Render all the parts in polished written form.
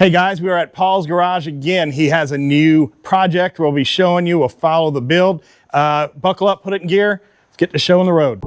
Hey guys, we are at Paul's garage again. He has a new project we'll be showing you. We'll follow the build. Buckle up, put it in gear. Let's get the show on the road.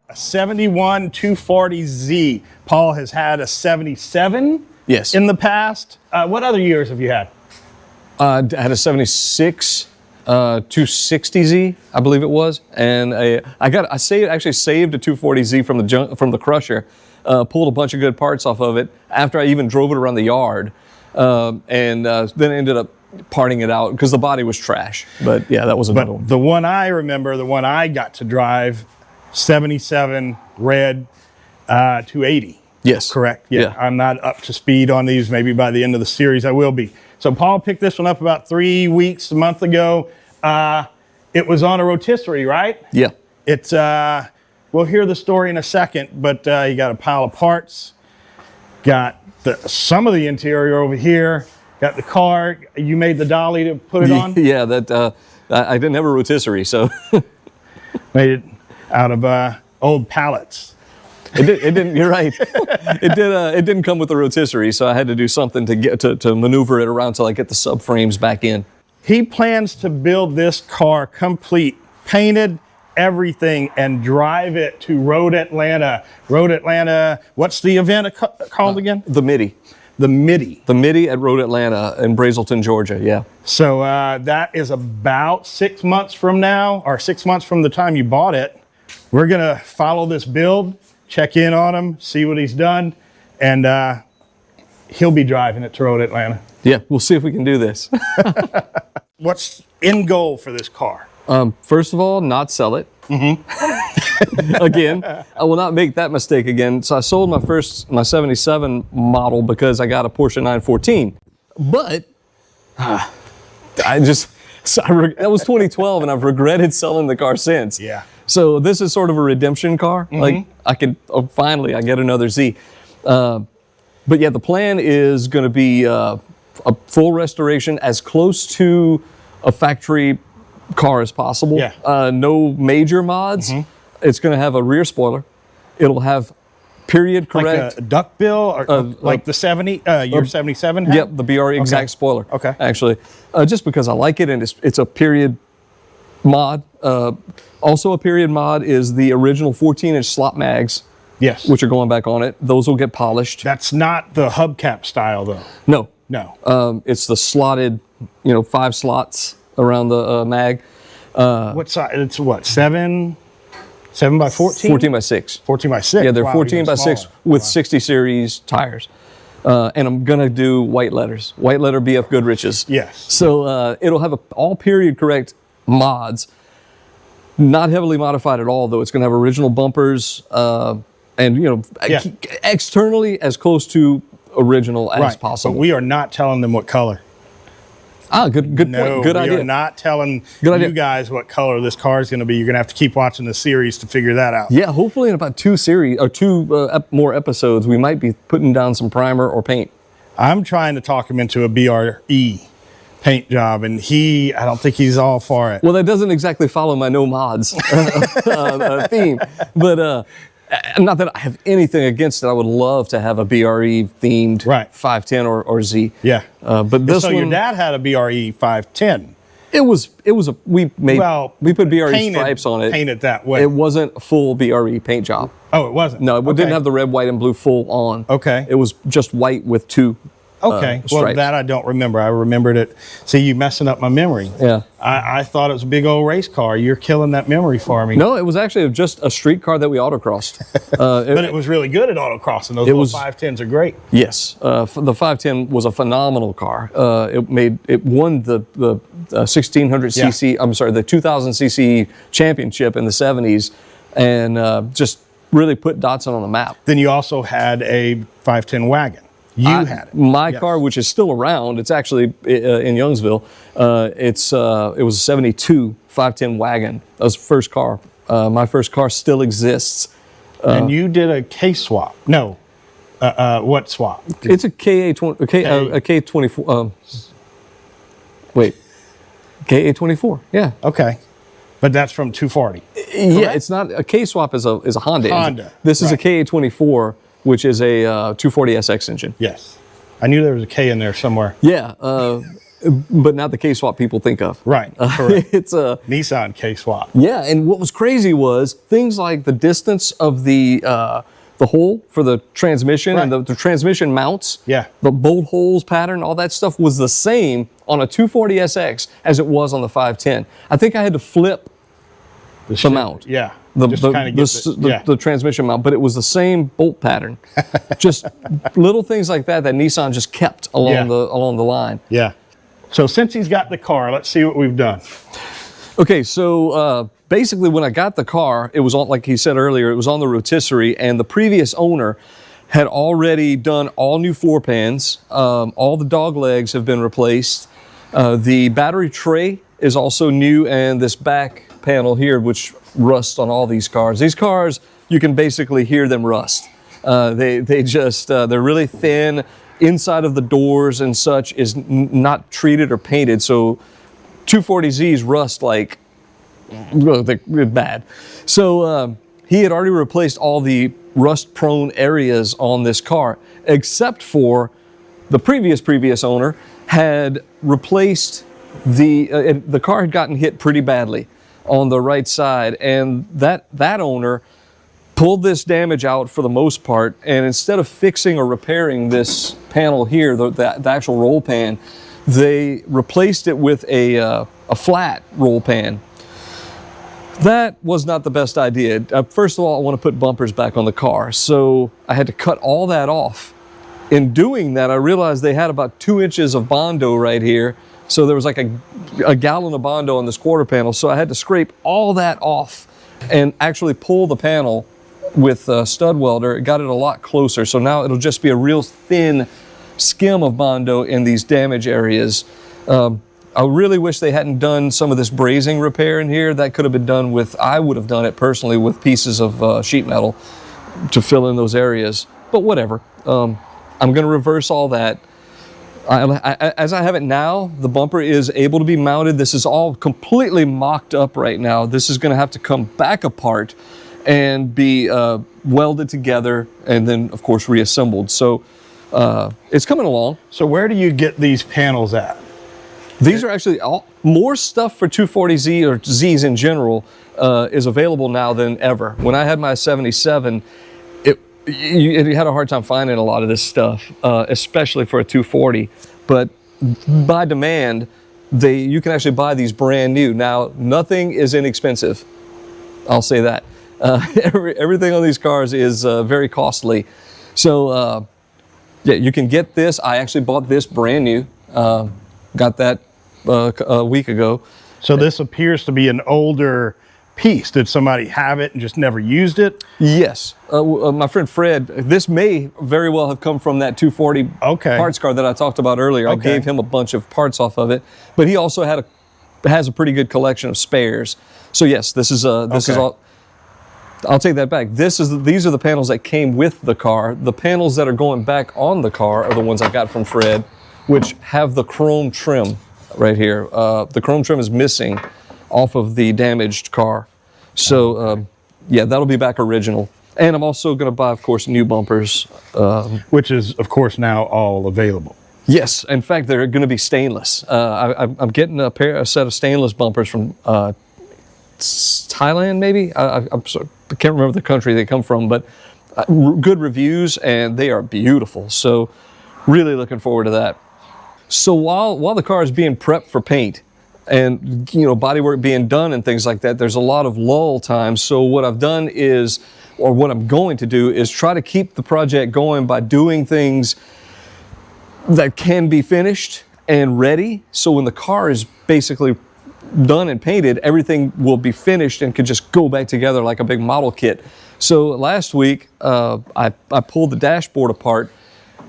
A 71 240Z. Paul has had a 77 Yes. in the past. What other years have you had? I had a 76 260Z, I believe it was, and I actually saved a 240Z from the crusher, pulled a bunch of good parts off of it after I even drove it around the yard, and then ended up parting it out because the body was trash. But yeah, that was another one. The one I remember, the one I got to drive, 77 red 280. Yes. Correct. Yeah. I'm not up to speed on these. Maybe by the end of the series I will be. So Paul picked this one up about 3 weeks, a month ago. It was on a rotisserie, right? Yeah. It's we'll hear the story in a second, but you got a pile of parts. Got some of the interior over here. Got the car. You made the dolly to put it on? Yeah, that I didn't have a rotisserie, so Made it out of old pallets. it didn't. You're right. It didn't come with a rotisserie, so I had to do something to get to maneuver it around till I get the subframes back in. He plans to build this car complete, painted, everything, and drive it to Road Atlanta. Road Atlanta, what's the event called again? The MIDI. The MIDI. The MIDI at Road Atlanta in Brazelton, Georgia. Yeah. So that is about 6 months from now, or 6 months from the time you bought it. We're gonna follow this build, check in on him, see what he's done, and he'll be driving it to Road Atlanta. Yeah. We'll see if we can do this. What's end goal for this car? First of all, not sell it. Mm-hmm. Again, I will not make that mistake again. So I sold my 77 model because I got a Porsche 914. But that was 2012, and I've regretted selling the car since. Yeah. So this is sort of a redemption car. Mm-hmm. Like I get another Z. But yeah, the plan is going to be a full restoration, as close to a factory car as possible. Yeah. No major mods. Mm-hmm. It's going to have a rear spoiler. It'll have period correct. Like a duckbill, or like the 70, your 77 had? Yep, the BRE exact spoiler. Okay. Actually, just because I like it, and it's a period mod. Also a period mod is the original 14-inch slot mags. Yes. Which are going back on it. Those will get polished. That's not the hubcap style, though. No. No. It's the slotted, 5 slots around the mag. What size? It's what, 7 by 14? 14 by 6. 14 by 6. Yeah, they're Wow, 14 even by 6 smaller. with Wow. 60 series tires. And I'm going to do white letters. White letter BF Goodrich's. Yes. So it'll have all period correct mods. Not heavily modified at all, though. It's going to have original bumpers and, externally as close to original as possible. But we are not telling them what color. Good point. Good idea. We are not telling Good idea. you guys what color this car is going to be. You're going to have to keep watching the series to figure that out. Yeah, hopefully in about 2 more episodes, we might be putting down some primer or paint. I'm trying to talk him into a BRE paint job, and I don't think he's all for it. Well, that doesn't exactly follow my no mods theme, but not that I have anything against it. I would love to have a BRE themed 510 or Z. Yeah. But this one, your dad had a BRE 510. we put BRE stripes on it. Painted that way. It wasn't a full BRE paint job. Oh, it wasn't? No, it didn't have the red, white, and blue full on. Okay. It was just white with 2 Okay, well, stripes. that I don't remember. I remembered it. See, you messing up my memory. Yeah. I thought it was a big old race car. You're killing that memory for me. No, it was actually just a street car that we autocrossed. But it was really good at autocrossing. Those little 510s are great. Yes, the 510 was a phenomenal car. It won the 1600 cc. I'm sorry, the 2000 cc championship in the 70s, and just really put Datsun on the map. Then you also had a 510 wagon. You had it. My Yes. car, which is still around, it's actually in Youngsville. It was a 72 510 wagon. That was the first car. My first car still exists. And you did a K swap. No. What swap? It's a KA20, a K24. Wait, KA24. Yeah. Okay. But that's from 240. Yeah, it's not a K swap is a Honda. Honda, Engine. This is a right. KA24, which is a 240 SX engine. Yes. I knew there was a K in there somewhere. Yeah, but not the K swap people think of. Right. Correct. It's a Nissan K swap. Yeah, and what was crazy was things like the distance of the hole for the transmission and Right. the transmission mounts. Yeah. The bolt holes pattern, all that stuff was the same on a 240 SX as it was on the 510. I think I had to flip the mount. Yeah. The, Just the, kinda the, get s- the- the- yeah. the transmission mount, but it was the same bolt pattern. Just little things like that Nissan just kept along Yeah. along the line. Yeah. So since he's got the car, let's see what we've done. Okay, so basically when I got the car, it was on, like he said earlier, it was on the rotisserie, and the previous owner had already done all new floor pans. All the dog legs have been replaced. The battery tray is also new, and this back panel here, which rusts on all these cars. These cars, you can basically hear them rust. They just, they're really thin. Inside of the doors and such is not treated or painted, so 240Zs rust like they're bad. So he had already replaced all the rust-prone areas on this car, except for the previous owner had replaced the car had gotten hit pretty badly on the right side, and that owner pulled this damage out for the most part, and instead of fixing or repairing this panel here, the actual roll pan, they replaced it with a flat roll pan. That was not the best idea. First of all, I want to put bumpers back on the car, so I had to cut all that off. In doing that, I realized they had about 2 inches of Bondo right here, so there was like a gallon of Bondo on this quarter panel, so I had to scrape all that off and actually pull the panel with a stud welder. It got it a lot closer, so now it'll just be a real thin skim of Bondo in these damage areas. I really wish they hadn't done some of this brazing repair in here. That could have been done with, I would have done it personally with pieces of sheet metal to fill in those areas, but whatever. I'm going to reverse all that. As I have it now, the bumper is able to be mounted. This is all completely mocked up right now. This is going to have to come back apart and be welded together and then, of course, reassembled. So it's coming along. So where do you get these panels at? These are actually more stuff for 240Z or Zs in general is available now than ever. When I had my 77, you had a hard time finding a lot of this stuff, especially for a 240. But by demand, you can actually buy these brand new. Now, nothing is inexpensive. I'll say that. Everything on these cars is very costly. So, yeah, you can get this. I actually bought this brand new. Got that a week ago. So this appears to be an older piece. Did somebody have it and just never used it? Yes. My friend Fred, this may very well have come from that 240 parts car that I talked about earlier. I gave him a bunch of parts off of it, but he also has a pretty good collection of spares. So yes, this is all. I'll take that back. These are the panels that came with the car. The panels that are going back on the car are the ones I got from Fred, which have the chrome trim right here. The chrome trim is missing off of the damaged car. So yeah, that'll be back original. And I'm also going to buy, of course, new bumpers. Which is, of course, now all available. Yes, in fact, they're going to be stainless. I'm getting a set of stainless bumpers from Thailand, maybe? I can't remember the country they come from, but good reviews, and they are beautiful. So really looking forward to that. So while the car is being prepped for paint and bodywork being done and things like that, there's a lot of lull time. So what I've done is, or what I'm going to do, is try to keep the project going by doing things that can be finished and ready. So when the car is basically done and painted, everything will be finished and could just go back together like a big model kit. So last week, I pulled the dashboard apart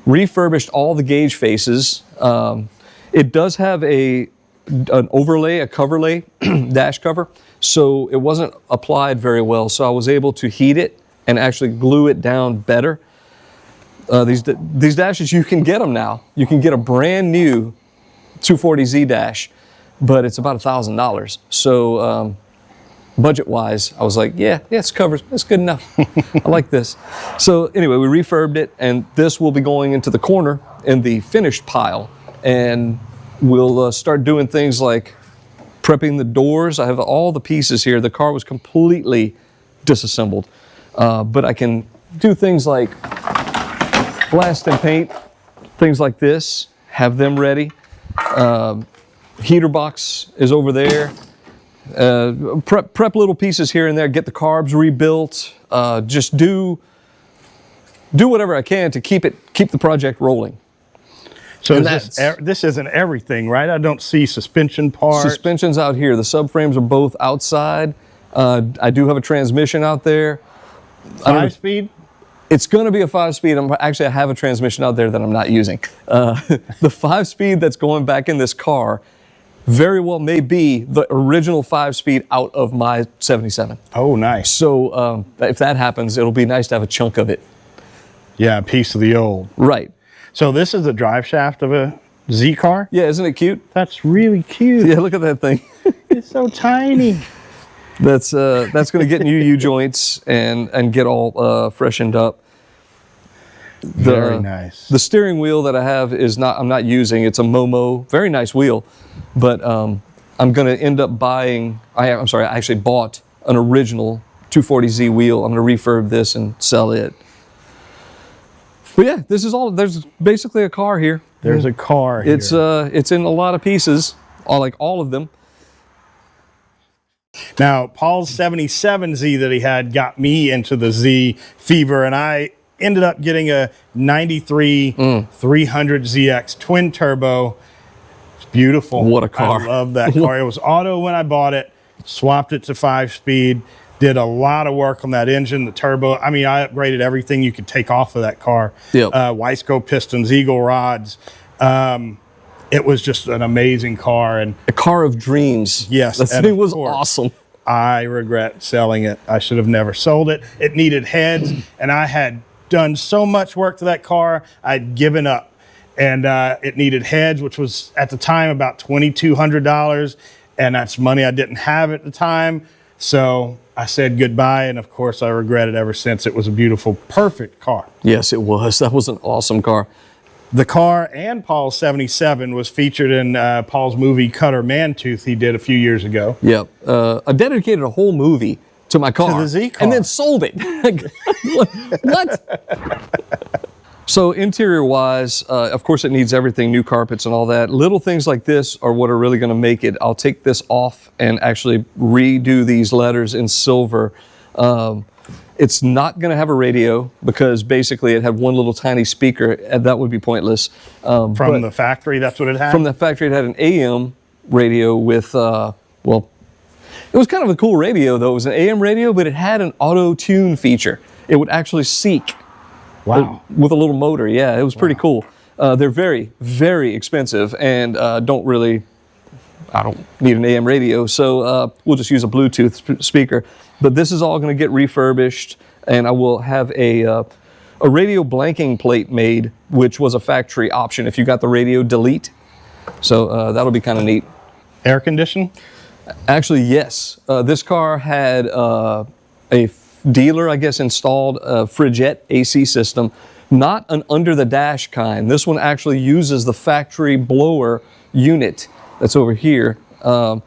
refurbished all the gauge faces. It does have an overlay, a cover lay, dash cover, so it wasn't applied very well. So I was able to heat it and actually glue it down better. These dashes, you can get them now. You can get a brand new 240Z dash, but it's about $1,000. So budget-wise, I was like, yeah, it's covered. That's good enough. I like this. So anyway, we refurbed it, and this will be going into the corner in the finished pile. And we'll start doing things like prepping the doors. I have all the pieces here. The car was completely disassembled, but I can do things like blast and paint, things like this, have them ready. Heater box is over there. Prep little pieces here and there, get the carbs rebuilt, just do whatever I can to keep the project rolling. So this isn't everything, right? I don't see suspension parts. Suspension's out here. The subframes are both outside. I do have a transmission out there. 5-speed? It's going to be a 5-speed. Actually, I have a transmission out there that I'm not using. The 5-speed that's going back in this car very well may be the original 5-speed out of my 77. Oh, nice. So if that happens, it'll be nice to have a chunk of it. Yeah, a piece of the old. Right. So this is the drive shaft of a Z car? Yeah, isn't it cute? That's really cute. Yeah, look at that thing. It's so tiny. That's going to get new U-joints and get all freshened up. Very nice. The steering wheel that I have I'm not using. It's a Momo, very nice wheel, but I'm going to end up buying. I actually bought an original 240Z wheel. I'm going to refurb this and sell it. But yeah, this is all. There's basically a car here. There's a car here. It's in a lot of pieces, all of them. Now, Paul's 77Z that he had got me into the Z fever, and I ended up getting a 93 300ZX twin turbo. It's beautiful. What a car. I love that car. It was auto when I bought it, swapped it to 5-speed, did a lot of work on that engine, the turbo. I mean, I upgraded everything you could take off of that car. Yep. Wiseco pistons, Eagle rods. It was just an amazing car. And a car of dreams. Yes. That thing was awesome. I regret selling it. I should have never sold it. It needed heads, and I had done so much work to that car, I'd given up. And it needed heads, which was at the time about $2,200, and that's money I didn't have at the time. So I said goodbye, and of course I regret it ever since. It was a beautiful, perfect car. Yes, it was. That was an awesome car. The car and Paul's 77 was featured in Paul's movie Cutter Mantooth he did a few years ago. Yep. I dedicated a whole movie to my car. To the Z car. And then sold it. What? So interior wise, of course it needs everything, new carpets and all that. Little things like this are what are really going to make it. I'll take this off and actually redo these letters in silver. It's not going to have a radio because basically it had one little tiny speaker, and that would be pointless. From the factory, that's what it had? From the factory, it had an AM radio with, well, it was kind of a cool radio though. It was an AM radio, but it had an auto-tune feature. It would actually seek. Wow. With a little motor, yeah, it was pretty cool. They're very, very expensive and I don't need an AM radio, so we'll just use a Bluetooth speaker. But this is all going to get refurbished, and I will have a radio blanking plate made, which was a factory option if you got the radio delete. So that'll be kind of neat. Air condition? Actually, yes. This car had a dealer, I guess, installed a Frigette AC system, not an under the dash kind. This one actually uses the factory blower unit that's over here. And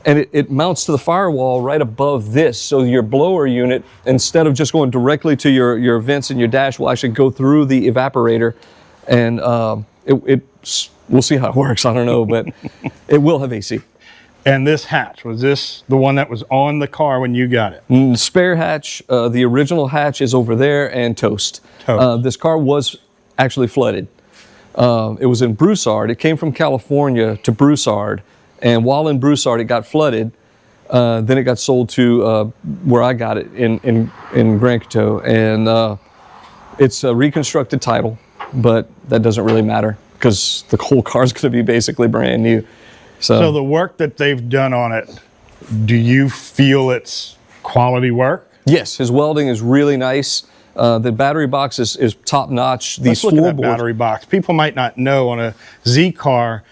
it mounts to the firewall right above this. So your blower unit, instead of just going directly to your vents in your dash, will actually go through the evaporator. And we'll see how it works. I don't know, but it will have AC. And this hatch, was this the one that was on the car when you got it? Spare hatch, the original hatch is over there, and toast. This car was actually flooded. It was in Broussard. It came from California to Broussard, and while in Broussard, it got flooded. Then it got sold to where I got it in Grand Coteau, and it's a reconstructed title. but that doesn't really matter because the whole car is going to be basically brand new. So the work that they've done on it, do you feel it's quality work? Yes, his welding is really nice. The battery box is top notch. Let's look at that battery box. People might not know on a Z car,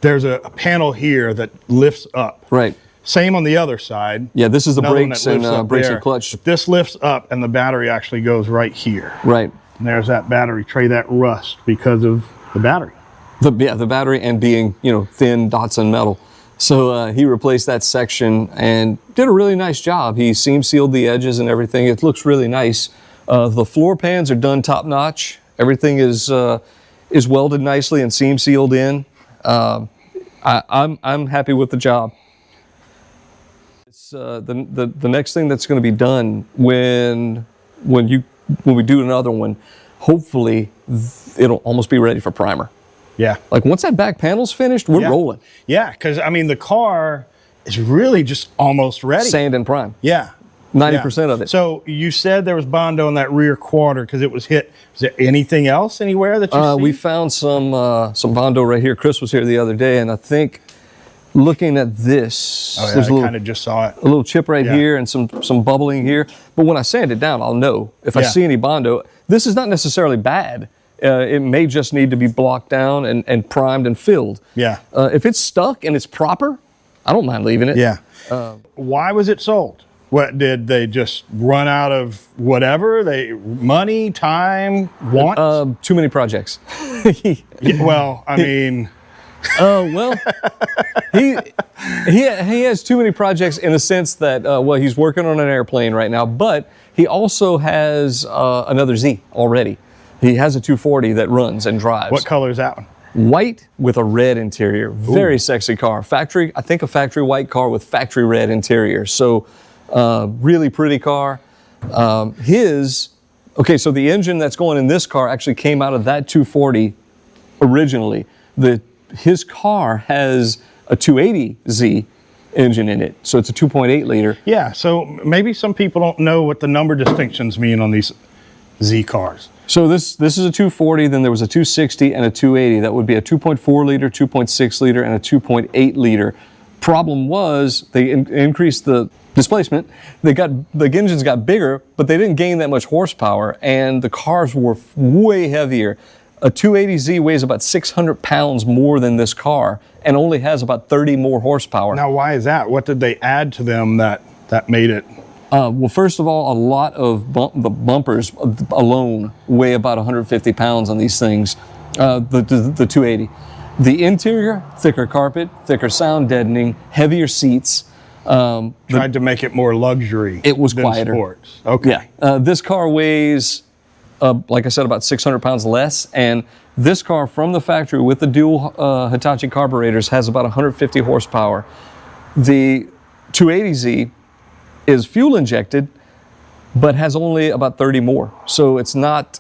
there's a panel here that lifts up. Right. Same on the other side. Yeah, this is the Another one brakes that lifts and up brakes there. and clutch. But this lifts up and the battery actually goes right here. Right. And there's that battery tray that rust because of the battery. The battery and being, thin Datsun metal. So he replaced that section and did a really nice job. He seam sealed the edges and everything. It looks really nice. The floor pans are done top notch. Everything is welded nicely and seam sealed in. I'm happy with the job. It's the next thing that's going to be done when we do another one. Hopefully, it'll almost be ready for primer. Yeah. Like once that back panel's finished, we're rolling. Yeah, because I mean the car is really just almost ready. Sand and prime. Yeah. 90% of it. So you said there was Bondo in that rear quarter because it was hit. Is there anything else anywhere that you see? We found some Bondo right here. Chris was here the other day, and I think looking at this, Oh yeah, there's I kind of just saw it. a little chip right here and some bubbling here. But when I sand it down, I'll know if I see any Bondo. This is not necessarily bad. It may just need to be blocked down and primed and filled. Yeah. If it's stuck and it's proper, I don't mind leaving it. Yeah. Why was it sold? What, did they just run out of whatever? Money, time, want? Too many projects. Well, I mean, Well, he has too many projects in the sense that he's working on an airplane right now, but he also has another Z already. He has a 240 that runs and drives. what color is that one? White with a red interior. Very sexy car. I think a factory white car with factory red interior. So really pretty car. So the engine that's going in this car actually came out of that 240 originally. His car has a 280Z engine in it. So it's a 2.8 liter. Yeah, so maybe some people don't know what the number distinctions mean on these Z cars. So this is a 240, then there was a 260 and a 280. That would be a 2.4 liter, 2.6 liter, and a 2.8 liter. Problem was they increased the displacement. The engines got bigger, but they didn't gain that much horsepower, and the cars were way heavier. A 280Z weighs about 600 pounds more than this car and only has about 30 more horsepower. Now, why is that? What did they add to them that made it? Well, first of all, a lot of the bumpers alone weigh about 150 pounds on these things, the 280. The interior, thicker carpet, thicker sound deadening, heavier seats. Tried to make it more luxury. It was than quieter. Sports. Okay. Yeah. This car weighs, like I said, about 600 pounds less. And this car from the factory with the dual Hitachi carburetors has about 150 horsepower. The 280Z is fuel injected, but has only about 30 more. So it's not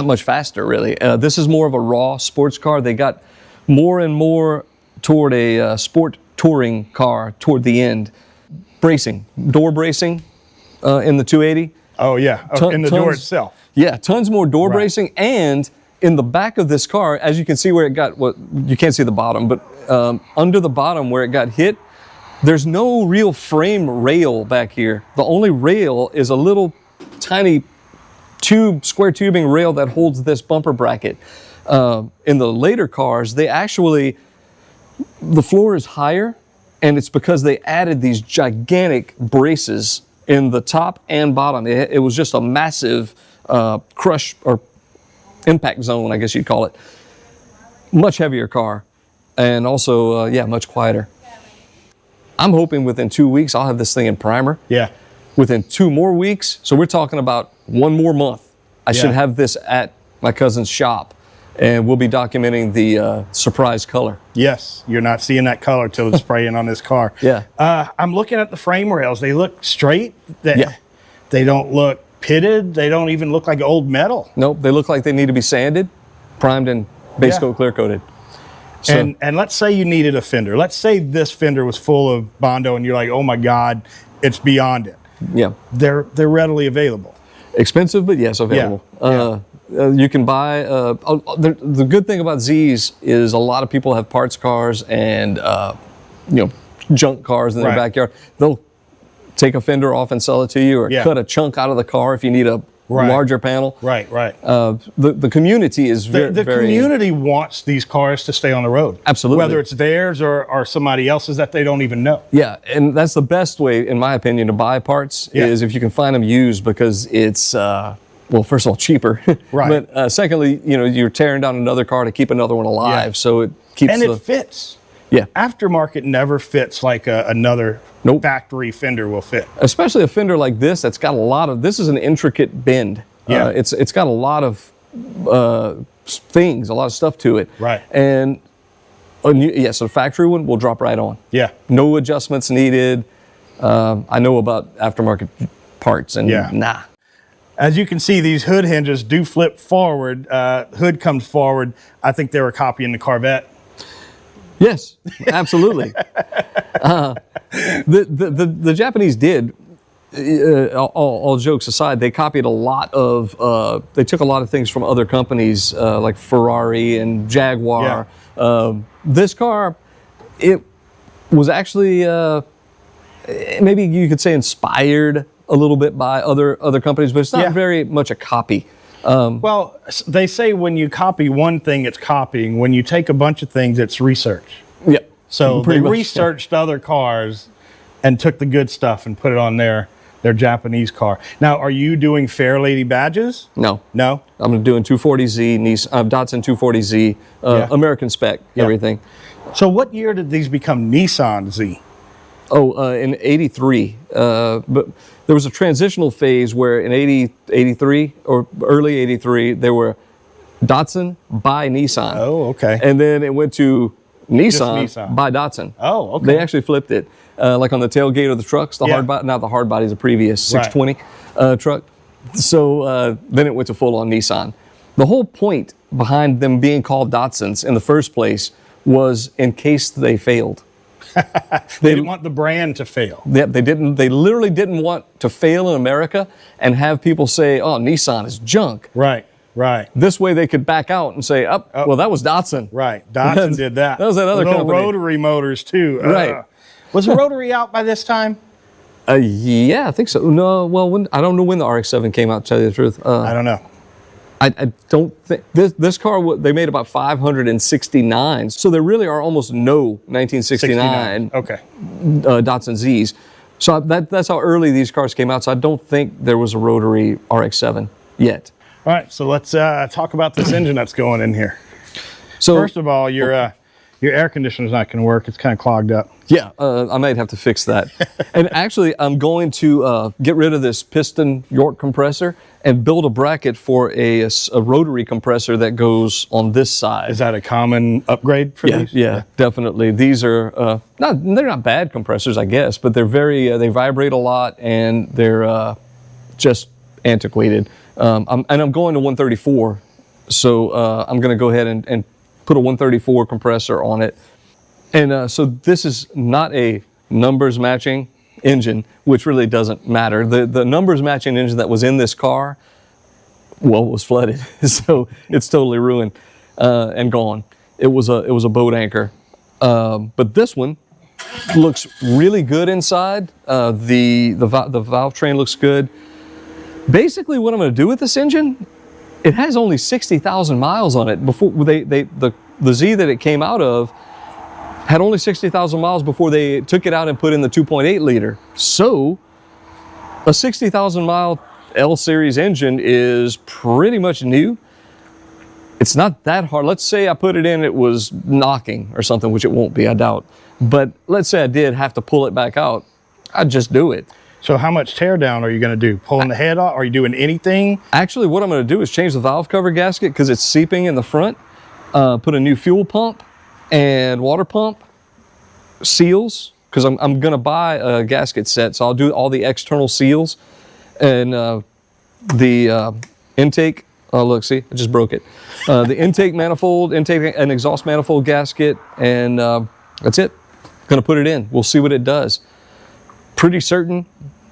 much faster, really. This is more of a raw sports car. They got more and more toward a sport touring car toward the end. Bracing, door bracing in the 280. Oh yeah, in the door itself. Yeah, tons more door bracing, and in the back of this car, as you can see where it got, you can't see the bottom, but under the bottom where it got hit, there's no real frame rail back here. The only rail is a little tiny square tubing rail that holds this bumper bracket. In the later cars, the floor is higher, and it's because they added these gigantic braces in the top and bottom. It was just a massive crush or impact zone, I guess you'd call it. Much heavier car, and also, much quieter. I'm hoping within 2 weeks I'll have this thing in primer. Yeah. Within 2 more weeks, so we're talking about 1 more month, I should have this at my cousin's shop, and we'll be documenting the surprise color. Yes, you're not seeing that color till it's spraying on this car. Yeah. I'm looking at the frame rails. They look straight. They don't look pitted. They don't even look like old metal. Nope, they look like they need to be sanded, primed, and base coat clear coated. So, and let's say you needed a fender. Let's say this fender was full of Bondo and you're like, oh my God, it's beyond it. Yeah. They're readily available. Expensive, but yes, available. You can buy. The good thing about Z's is a lot of people have parts cars and junk cars in their backyard. They'll take a fender off and sell it to you, or cut a chunk out of the car if you need a larger panel. Right. The community is very. The community wants these cars to stay on the road. Absolutely. Whether it's theirs or somebody else's that they don't even know. Yeah, and that's the best way, in my opinion, to buy parts is if you can find them used, because it's well, first of all, cheaper. Right. But secondly, you're tearing down another car to keep another one alive, so it keeps it fits. Yeah. Aftermarket never fits like another factory fender will fit. Especially a fender like this that's got a lot of. This is an intricate bend. Yeah. It's got a lot of things, a lot of stuff to it. Right. And so the factory one will drop right on. Yeah. No adjustments needed. I know about aftermarket parts, and nah. As you can see, these hood hinges do flip forward. Hood comes forward. I think they were copying the Corvette. Yes, absolutely. The Japanese did. All jokes aside, they copied a lot of. They took a lot of things from other companies like Ferrari and Jaguar. Yeah. This car, it was actually maybe you could say inspired a little bit by other companies, but it's not very much a copy. Well, they say when you copy one thing, it's copying. When you take a bunch of things, it's research. Yeah. So Pretty they much, researched other cars and took the good stuff and put it on their Japanese car. Now, are you doing Fairlady badges? No. No? I'm doing 240Z, Datsun 240Z, American spec, everything. So what year did these become Nissan Z? In 83. But there was a transitional phase where in 83 or early 83, there were Datsun by Nissan. Oh, okay. And then it went to Nissan by Datsun. Oh, okay. They actually flipped it. Like on the tailgate of the trucks, not the hard body, the previous 620 truck. So then it went to full on Nissan. The whole point behind them being called Datsuns in the first place was in case they failed. They didn't want the brand to fail. They didn't. They literally didn't want to fail in America and have people say, "Oh, Nissan is junk." Right. This way, they could back out and say, "Oh, well, that was Datsun." Right. Datsun did that. That was that other little company. rotary motors too. Right. Was the rotary out by this time? Yeah, I think so. No, well, I don't know when the RX-7 came out. To tell you the truth, I don't know. I don't think this car they made about 569. So there really are almost no 1969 Datsun Zs. So that's how early these cars came out. So I don't think there was a rotary RX-7 yet. All right, so let's talk about this engine that's going in here. So first of all, your air conditioner's not going to work. It's kind of clogged up. Yeah, I might have to fix that. And actually, I'm going to get rid of this piston York compressor and build a bracket for a rotary compressor that goes on this side. Is that a common upgrade for these? Yeah, definitely. These are they're not bad compressors, I guess, but they're they vibrate a lot and they're just antiquated. I'm going to 134, so I'm going to go ahead and put a 134 compressor on it. And so this is not a numbers matching engine, which really doesn't matter. The numbers matching engine that was in this car, was flooded. So it's totally ruined and gone. It was a boat anchor. But this one looks really good inside. The valve train looks good. Basically what I'm going to do with this engine, it has only 60,000 miles on it. Before the Z that it came out of had only 60,000 miles before they took it out and put in the 2.8 liter. So a 60,000 mile L series engine is pretty much new. It's not that hard. Let's say I put it in, it was knocking or something, which it won't be, I doubt. But let's say I did have to pull it back out, I'd just do it. So how much tear down are you going to do? Pulling the head off? Are you doing anything? Actually, what I'm going to do is change the valve cover gasket because it's seeping in the front. Put a new fuel pump and water pump seals, because I'm going to buy a gasket set. So I'll do all the external seals and the intake. Oh, look, see, I just broke it. The intake manifold, intake and exhaust manifold gasket, and that's it. Going to put it in. We'll see what it does. Pretty certain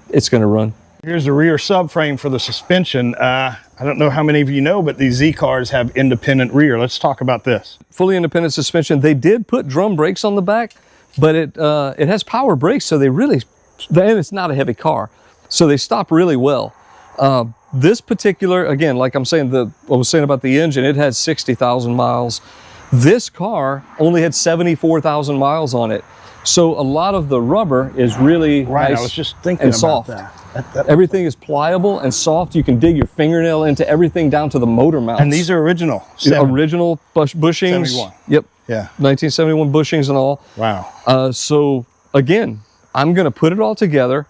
it's going to run. Here's the rear subframe for the suspension. I don't know how many of you know, but these Z cars have independent rear. Let's talk about this. Fully independent suspension. They did put drum brakes on the back, but it has power brakes, so and it's not a heavy car, so they stop really well. This particular, again, like I was saying about the engine, it had 60,000 miles. This car only had 74,000 miles on it. So a lot of the rubber is really Right, nice I was just thinking and about soft. that. Everything is pliable and soft. You can dig your fingernail into everything down to the motor mounts. And these are original. Original bushings. 71. Yep. Yeah. 1971 bushings and all. Wow. So again, I'm going to put it all together,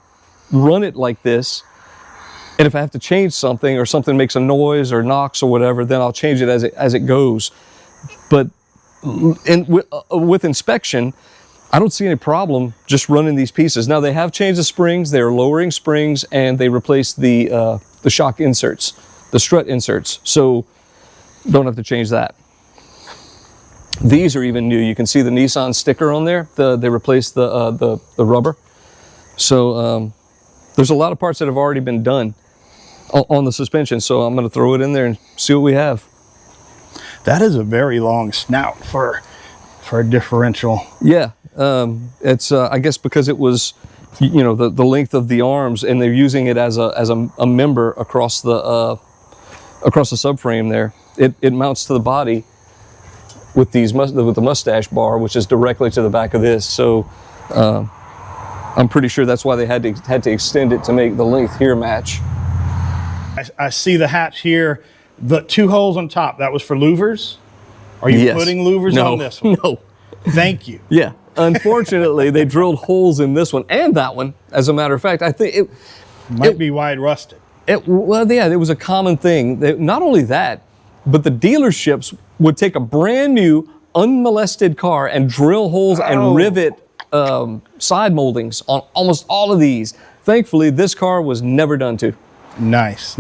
run it like this. And if I have to change something or something makes a noise or knocks or whatever, then I'll change it as it goes. But with inspection, I don't see any problem just running these pieces. Now they have changed the springs, they're lowering springs, and they replaced the shock inserts, the strut inserts. So don't have to change that. These are even new. You can see the Nissan sticker on there. They replaced the rubber. So there's a lot of parts that have already been done on the suspension. So I'm going to throw it in there and see what we have. That is a very long snout for a differential. Yeah, it's I guess because it was, the length of the arms, and they're using it as a member across the subframe there. It mounts to the body with with the mustache bar, which is directly to the back of this. So I'm pretty sure that's why they had to extend it to make the length here match. I see the hatch here. The 2 holes on top, that was for louvers? Are you putting louvers on this one? No. Thank you. Yeah. Unfortunately, they drilled holes in this one and that one. As a matter of fact, I think it might be wide rusted. Well, yeah, it was a common thing. Not only that, but the dealerships would take a brand new, unmolested car and drill holes and rivet side moldings on almost all of these. Thankfully, this car was never done to. Nice.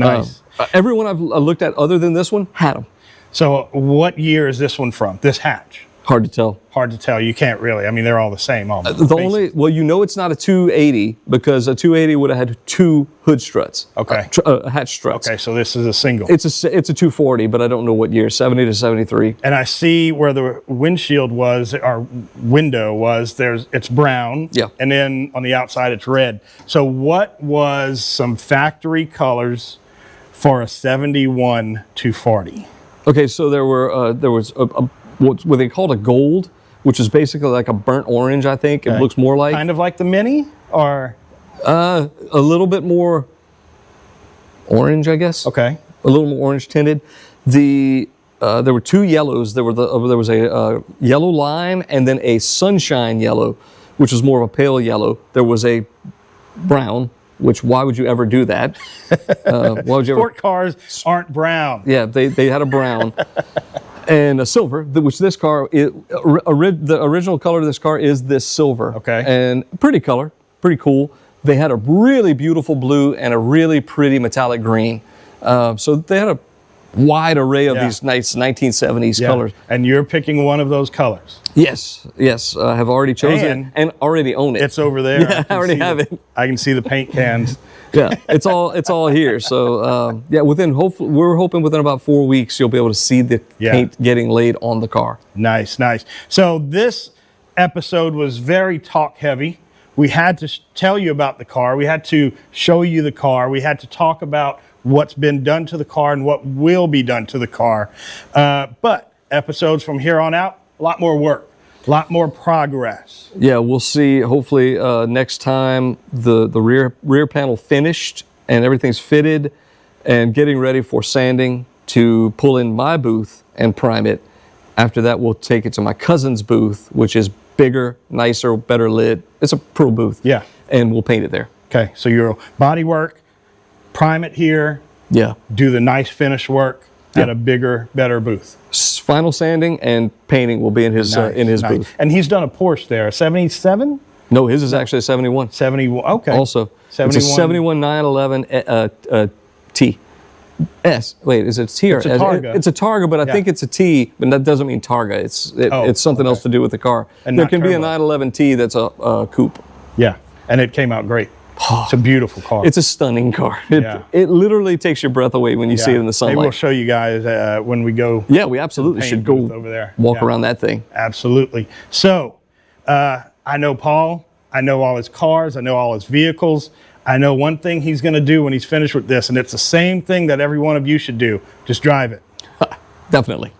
Everyone I've looked at other than this one had them. So what year is this one from, this hatch? Hard to tell. Hard to tell. You can't really. I mean, they're all the same almost. It's not a 280 because a 280 would have had 2 hood struts. Okay. Hatch struts. Okay, so this is a single. It's a 240, but I don't know what year, 70 to 73. And I see where the windshield was, our window was, it's brown. Yeah. And then on the outside it's red. So what was some factory colors for a 71 240? Okay, so there was what they called a gold, which is basically like a burnt orange, I think. Okay. It looks more like. Kind of like the Mini, or? A little bit more orange, I guess. Okay. A little more orange tinted. There were 2 yellows. There was a yellow lime and then a sunshine yellow, which was more of a pale yellow. There was a brown, which why would you ever do that? Sport cars aren't brown. Yeah, they had a brown. And a silver, which this car, the original color of this car is this silver. Okay. And pretty color, pretty cool. They had a really beautiful blue and a really pretty metallic green. So they had a wide array of these nice 1970s colors. And you're picking one of those colors. Yes. I have already chosen and already own it. It's over there. Yeah, I already have it. I can see the paint cans. Yeah, it's all here. So we're hoping within about 4 weeks you'll be able to see the paint getting laid on the car. Nice. So this episode was very talk heavy. We had to tell you about the car. We had to show you the car. We had to talk about what's been done to the car and what will be done to the car. But episodes from here on out, a lot more work. A lot more progress. Yeah, we'll see. Hopefully next time the rear panel finished and everything's fitted and getting ready for sanding to pull in my booth and prime it. After that, we'll take it to my cousin's booth, which is bigger, nicer, better lit. It's a pro booth. Yeah. And we'll paint it there. Okay, so your body work, prime it here. Yeah. Do the nice finish work at a bigger, better booth. Final sanding and painting will be in his booth. And he's done a Porsche there, a 77? No, his is actually a 71. 71, okay. Also, 71. It's a 71 911 T. S. Wait, is it T or it's a Targa? It's a Targa, but I think it's a T, but that doesn't mean Targa. It's something else to do with the car. And there can be a 911 T that's a coupe. Yeah, and it came out great. It's a beautiful car. It's a stunning car. It literally takes your breath away when you see it in the sunlight. Maybe we'll show you guys when we go. Yeah, we absolutely should go over there. Walk around that thing. Absolutely. So I know Paul. I know all his cars. I know all his vehicles. I know one thing he's going to do when he's finished with this, and it's the same thing that every one of you should do. Just drive it. Definitely.